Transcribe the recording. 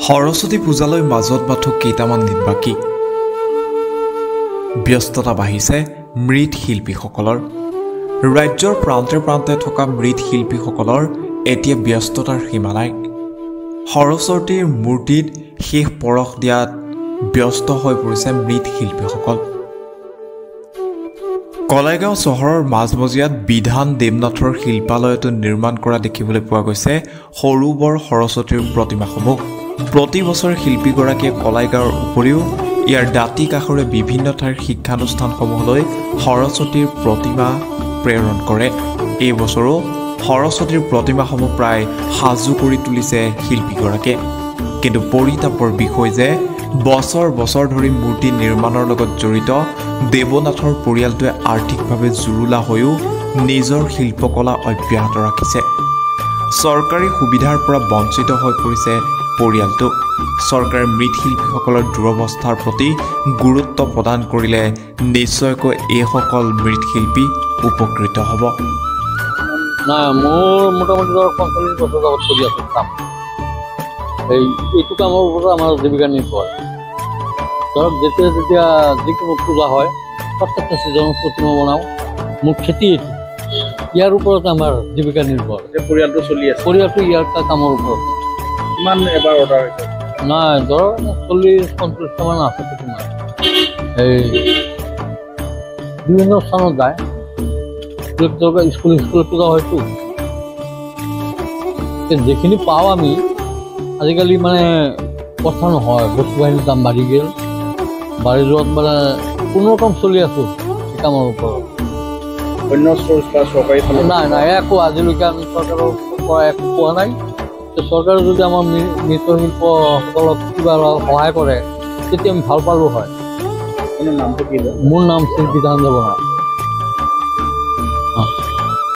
সৰস্বতী পূজালৈ মাজত মাথো কেইটামান দিন বাকী ব্যস্ততা বাঢ়িছে মৃৎশিল্পীসকলৰ ৰাজ্যৰ প্ৰান্তে প্ৰান্তে থকা মৃৎশিল্পীসকলৰ এতিয়া ব্যস্ততাৰ সীমা নাই সৰস্বতীৰ মূৰ্তিত শেষ পৰশ দিয়াত ব্যস্ত হৈ পৰিছে মৃৎশিল্পীসকল কলাইগাঁও চহৰৰ মাজমজিয়াত বিধান দেৱনাথৰ শিল্পালয়টো নিৰ্মাণ কৰা দেখিবলৈ পোৱা গৈছে সৰু বৰ সৰস্বতীৰ প্ৰতিমাসমূহ প্ৰতি বছৰ শিল্পীগৰাকীয়ে কলাইগাঁৱৰ উপৰিও ইয়াৰ দাঁতি কাষৰে বিভিন্ন ঠাইৰ শিক্ষানুষ্ঠানসমূহলৈ সৰস্বতীৰ প্ৰতিমা প্ৰেৰণ কৰে এই বছৰো সৰস্বতীৰ প্ৰতিমাসমূহ প্ৰায় সাজু কৰি তুলিছে শিল্পীগৰাকীয়ে কিন্তু পৰিতাপৰ বিষয় যে বছৰ বছৰ ধৰি মূৰ্তি নিৰ্মাণৰ লগত জড়িত দেৱনাথৰ পৰিয়ালটোৱে আৰ্থিকভাৱে জুৰুলা হৈও নিজৰ শিল্পকলা অব্যাহত ৰাখিছে চৰকাৰী সুবিধাৰ পৰা বঞ্চিত হৈ পৰিছে পৰিয়ালটো চৰকাৰে মৃৎশিল্পীসকলৰ দুৰৱস্থাৰ প্ৰতি গুৰুত্ব প্ৰদান কৰিলে নিশ্চয়কৈ এইসকল মৃৎশিল্পী উপকৃত হ'ব না মোৰ মোটামুটি 45 বছৰ আগত চলি আছে কাম এইটো কামৰ ওপৰত আমাৰ জীৱিকা নিৰ্ভৰ ধৰক যেতিয়া যিকোনো পূজা হয় প্ৰত্যেকটা ছিজনত প্ৰতিমা বনাওঁ মোৰ খেতি ইয়াৰ ওপৰত আমাৰ জীৱিকা নিৰ্ভৰ পৰিয়ালটো চলি আছে পৰিয়ালটো ইয়াৰ কামৰ ওপৰত কিমান এবাৰ অৰ্ডাৰ হৈছে নাই ধৰক 40-50টামান আছে প্ৰতিমা এই বিভিন্ন স্থানত যায় স্কুল পূজা হয়তো যিখিনি পাওঁ আমি আজিকালি মানে কথা নহয় বস্তু বাহিনীৰ দাম বাঢ়ি গ'ল বাঢ়ি যোৱাত মানে কোনো ৰকম চলি আছোঁ এই কামৰ ওপৰত অন্য চ'ৰ্চ বা চৰকাৰী নাই একো আজিলৈকে আমি চৰকাৰৰ পৰা একো পোৱা নাই চৰকাৰে যদি আমাৰ মৃৎশিল্পসকলক কিবা সহায় কৰে তেতিয়া আমি ভাল পালোঁ হয় নামটো কি মোৰ নাম শ্ৰী বিধান দেৱনাথ